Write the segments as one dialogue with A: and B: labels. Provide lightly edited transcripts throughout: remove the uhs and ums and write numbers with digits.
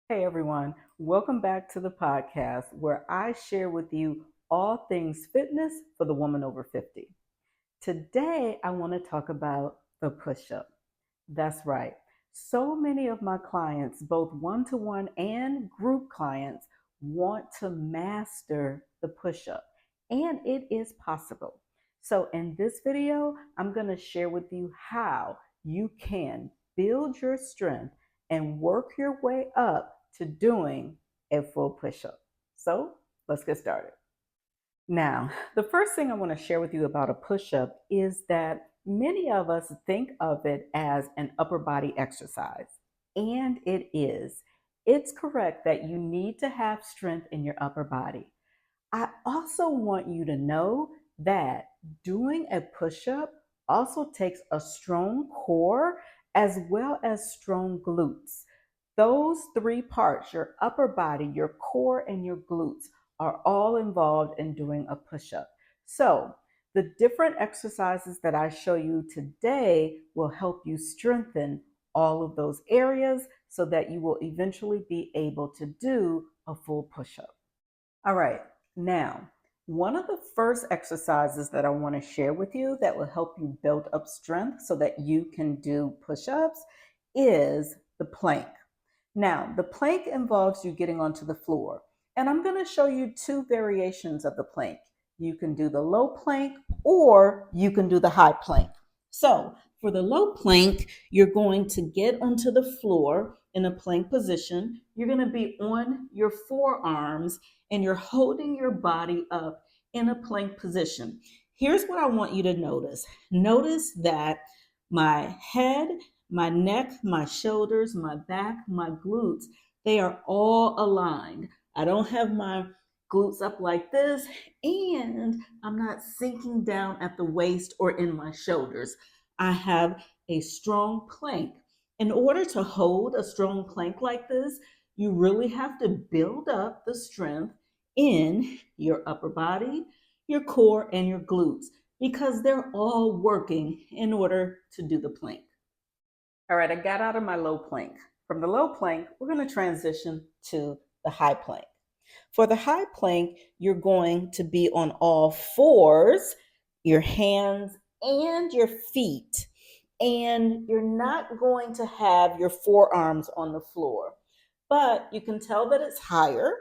A: Hey everyone, welcome back to the podcast where I share with you all things fitness for the woman over 50. Today, I want to talk about the push up. That's right. So many of my clients, both one to one and group clients, want to master the push up, and it is possible. So, in this video, I'm going to share with you how you can build your strength and work your way up to doing a full push up. So, let's get started. Now, the first thing I want to share with you about a push up is that many of us think of it as an upper body exercise, and it is. It's correct that you need to have strength in your upper body. I also want you to know that doing a push up also takes a strong core as well as strong glutes. Those three parts, your upper body, your core, and your glutes, are all involved in doing a push up. So, the different exercises that I show you today will help you strengthen all of those areas so that you will eventually be able to do a full push up. All right, now, one of the first exercises that I want to share with you that will help you build up strength so that you can do push ups is the plank. Now, the plank involves you getting onto the floor, and I'm going to show you two variations of the plank. You can do the low plank or you can do the high plank. So, for the low plank, you're going to get onto the floor in a plank position. You're going to be on your forearms and you're holding your body up in a plank position. Here's what I want you to notice. Notice that my head, my neck, my shoulders, my back, my glutes, they are all aligned. I don't have my glutes up like this, and I'm not sinking down at the waist or in my shoulders. I have a strong plank. In order to hold a strong plank like this, you really have to build up the strength in your upper body, your core, and your glutes because they're all working in order to do the plank. All right, I got out of my low plank. From the low plank, we're going to transition to the high plank. For the high plank, you're going to be on all fours, your hands and your feet, and you're not going to have your forearms on the floor. But you can tell that it's higher,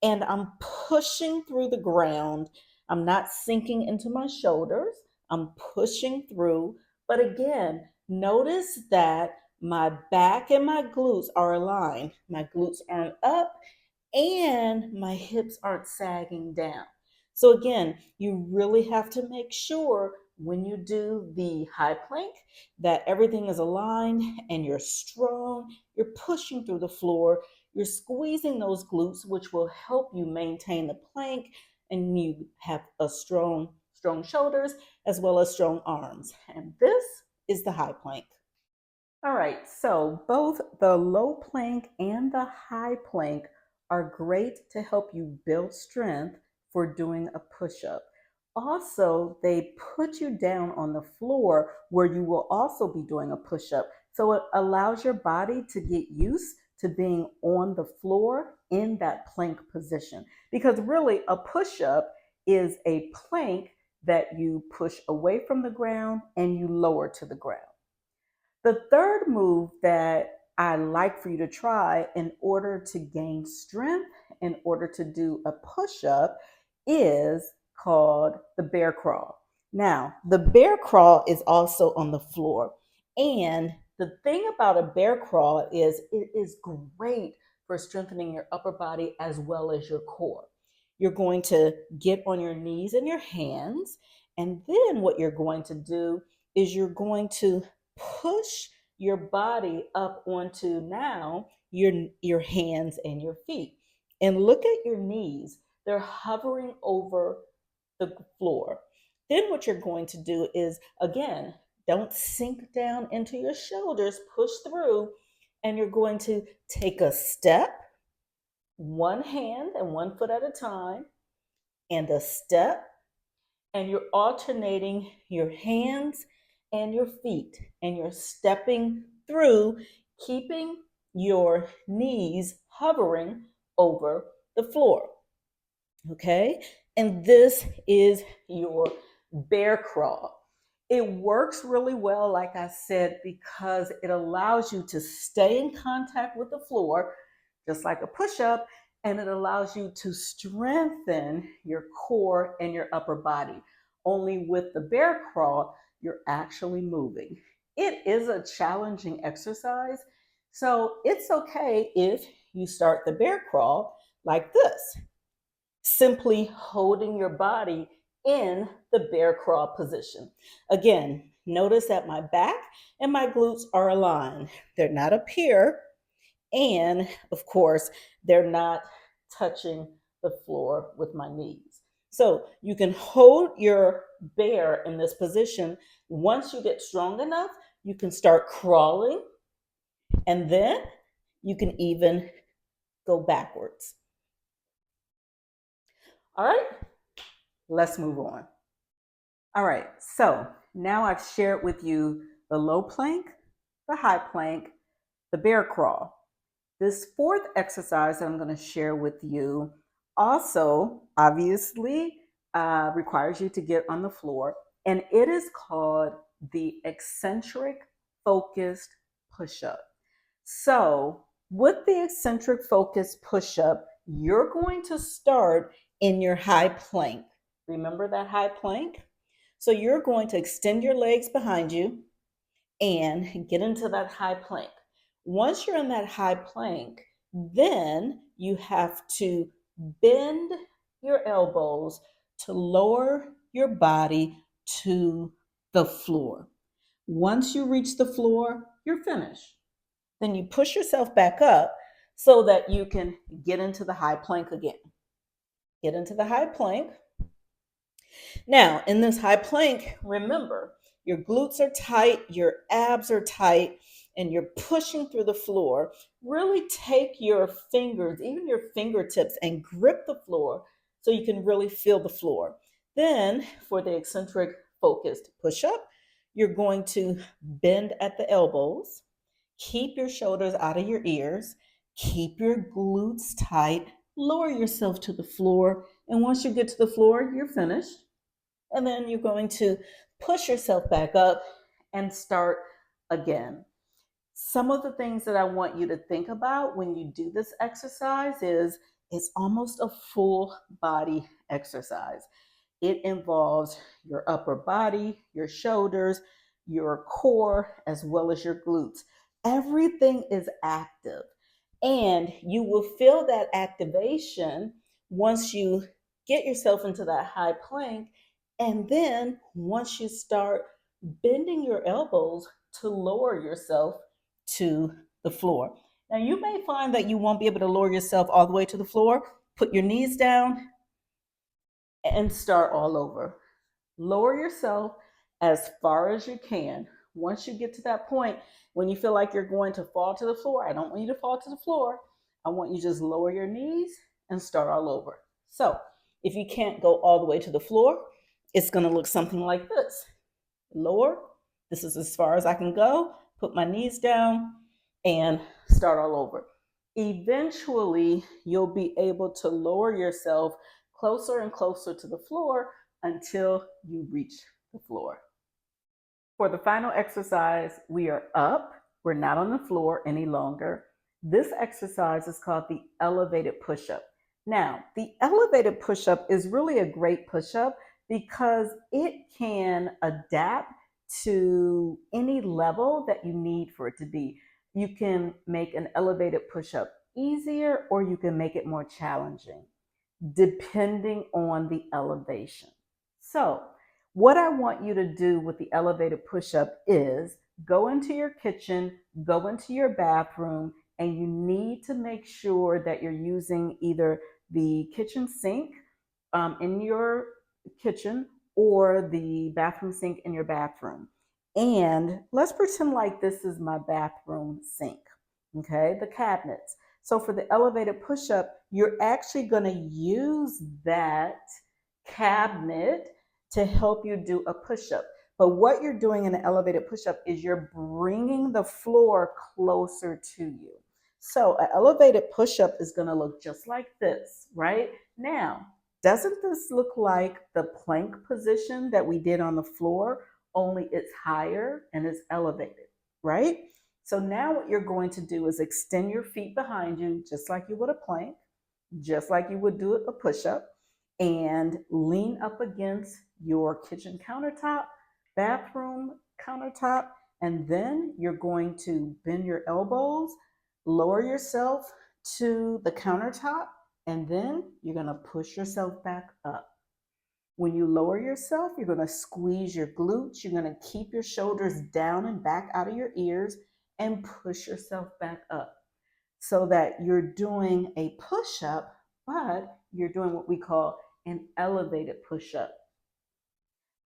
A: and I'm pushing through the ground. I'm not sinking into my shoulders. I'm pushing through. But again, notice that my back and my glutes are aligned. My glutes aren't up and my hips aren't sagging down. So again, you really have to make sure when you do the high plank that everything is aligned and you're strong, you're pushing through the floor, you're squeezing those glutes, which will help you maintain the plank, and you have a strong shoulders as well as strong arms. And this is the high plank. All right, so both the low plank and the high plank are great to help you build strength for doing a push up. Also, they put you down on the floor where you will also be doing a push up. So it allows your body to get used to being on the floor in that plank position. Because really, a push up is a plank that you push away from the ground and you lower to the ground. The third move that I like for you to try in order to gain strength, in order to do a push up, is called the bear crawl. Now, the bear crawl is also on the floor. And the thing about a bear crawl is it is great for strengthening your upper body as well as your core. You're going to get on your knees and your hands. And then what you're going to do is you're going to push your body up onto now your hands and your feet. And look at your knees. They're hovering over the floor. Then what you're going to do is, again, don't sink down into your shoulders, push through, and you're going to take a step, one hand and one foot at a time, and a step, and you're alternating your hands and your feet, and you're stepping through, keeping your knees hovering over the floor. Okay, and this is your bear crawl. It works really well, like I said, because it allows you to stay in contact with the floor, just like a push up, and it allows you to strengthen your core and your upper body. Only with the bear crawl, you're actually moving. It is a challenging exercise, so it's okay if you start the bear crawl like this, simply holding your body in the bear crawl position. Again, notice that my back and my glutes are aligned. They're not up here, and of course, they're not touching the floor with my knees. So you can hold your bear in this position. Once you get strong enough, you can start crawling, and then you can even go backwards. All right, let's move on. All right, so now I've shared with you the low plank, the high plank, the bear crawl. This fourth exercise that I'm going to share with you also obviously requires you to get on the floor, and it is called the eccentric focused push up. So, with the eccentric focused push up, you're going to start in your high plank. Remember that high plank? So, you're going to extend your legs behind you and get into that high plank. Once you're in that high plank, then you have to bend your elbows to lower your body to the floor. Once you reach the floor, you're finished. Then you push yourself back up so that you can get into the high plank again. Get into the high plank. Now, in this high plank, remember, your glutes are tight, your abs are tight, and you're pushing through the floor. Really take your fingers, even your fingertips, and grip the floor so you can really feel the floor. Then, for the eccentric focused push up, you're going to bend at the elbows, keep your shoulders out of your ears, keep your glutes tight, lower yourself to the floor, and once you get to the floor, you're finished. And then you're going to push yourself back up and start again. Some of the things that I want you to think about when you do this exercise is it's almost a full body exercise. It involves your upper body, your shoulders, your core, as well as your glutes. Everything is active, and you will feel that activation once you get yourself into that high plank. And then once you start bending your elbows to lower yourself to the floor. Now, you may find that you won't be able to lower yourself all the way to the floor. Put your knees down and start all over. Lower yourself as far as you can. Once you get to that point, when you feel like you're going to fall to the floor, I don't want you to fall to the floor. I want you to just lower your knees and start all over. So, if you can't go all the way to the floor, it's going to look something like this. Lower, this is as far as I can go, put my knees down and start all over. Eventually, you'll be able to lower yourself closer and closer to the floor until you reach the floor. For the final exercise, we are up. We're not on the floor any longer. This exercise is called the elevated push-up. Now, the elevated push-up is really a great push-up because it can adapt to any level that you need for it to be. You can make an elevated push-up easier or you can make it more challenging depending on the elevation. So, what I want you to do with the elevated push up is go into your kitchen, go into your bathroom, and you need to make sure that you're using either the kitchen sink in your kitchen or the bathroom sink in your bathroom. And let's pretend like this is my bathroom sink, okay, the cabinets. So for the elevated push up, you're actually going to use that cabinet to help you do a push up. But what you're doing in an elevated push up is you're bringing the floor closer to you. So an elevated push-up is going to look just like this, right? Now, doesn't this look like the plank position that we did on the floor, only it's higher and it's elevated, right? So now what you're going to do is extend your feet behind you, just like you would a plank, just like you would do a push-up, and lean up against your kitchen countertop, bathroom countertop, and then you're going to bend your elbows, lower yourself to the countertop, and then you're going to push yourself back up. When you lower yourself, you're going to squeeze your glutes. You're going to keep your shoulders down and back out of your ears and push yourself back up so that you're doing a push up, but you're doing what we call an elevated push up.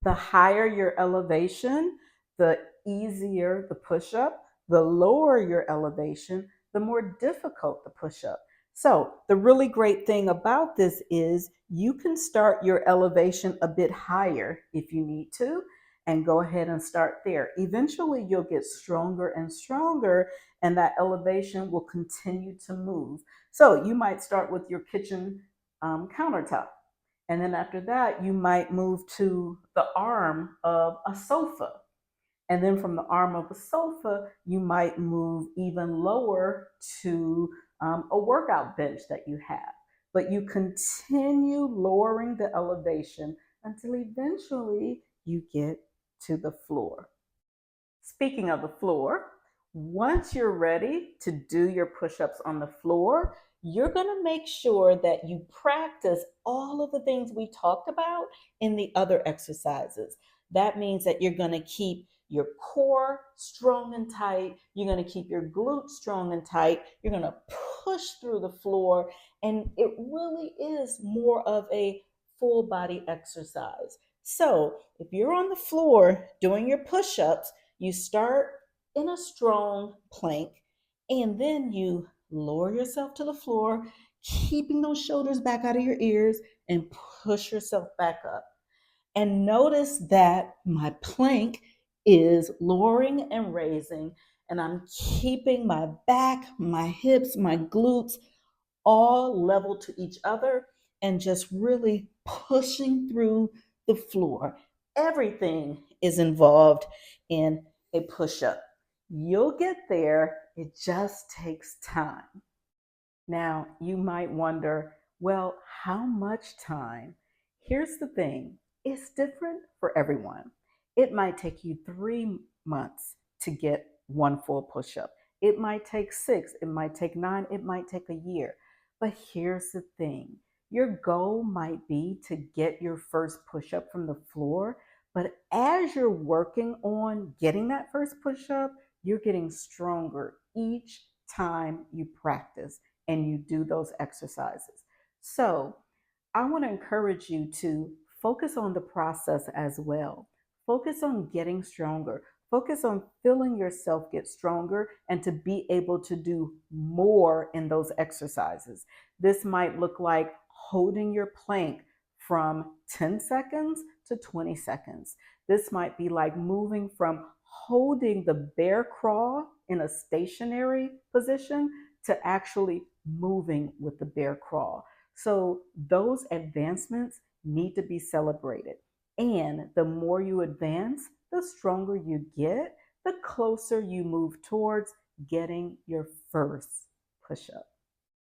A: The higher your elevation, the easier the push up. The lower your elevation, the more difficult the push up. So, the really great thing about this is you can start your elevation a bit higher if you need to, and go ahead and start there. Eventually, you'll get stronger and stronger, and that elevation will continue to move. So, you might start with your kitchen countertop. And then after that, you might move to the arm of a sofa. And then from the arm of a sofa, you might move even lower to a workout bench that you have. But you continue lowering the elevation until eventually you get to the floor. Speaking of the floor, once you're ready to do your push ups on the floor, you're going to make sure that you practice all of the things we talked about in the other exercises. That means that you're going to keep your core strong and tight. You're going to keep your glutes strong and tight. You're going to push through the floor. And it really is more of a full body exercise. So if you're on the floor doing your push ups, you start in a strong plank and then you lower yourself to the floor, keeping those shoulders back out of your ears and push yourself back up. And notice that my plank is lowering and raising, and I'm keeping my back, my hips, my glutes all level to each other and just really pushing through the floor. Everything is involved in a push up. You'll get there, it just takes time. Now, you might wonder, well, how much time? Here's the thing, it's different for everyone. It might take you 3 months to get one full push up. It might take six, it might take nine, it might take a year. But here's the thing, your goal might be to get your first push up from the floor. But as you're working on getting that first push up, you're getting stronger each time you practice and you do those exercises. So I want to encourage you to focus on the process as well. Focus on getting stronger. Focus on feeling yourself get stronger and to be able to do more in those exercises. This might look like holding your plank from 10 seconds to 20 seconds. This might be like moving from holding the bear crawl in a stationary position to actually moving with the bear crawl. So those advancements need to be celebrated. And the more you advance, the stronger you get, the closer you move towards getting your first push up.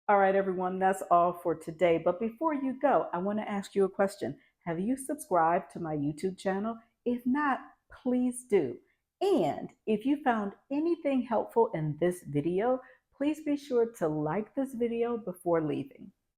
A: All right, everyone, that's all for today. But before you go, I want to ask you a question. Have you subscribed to my YouTube channel? If not, please do. And if you found anything helpful in this video, please be sure to like this video before leaving.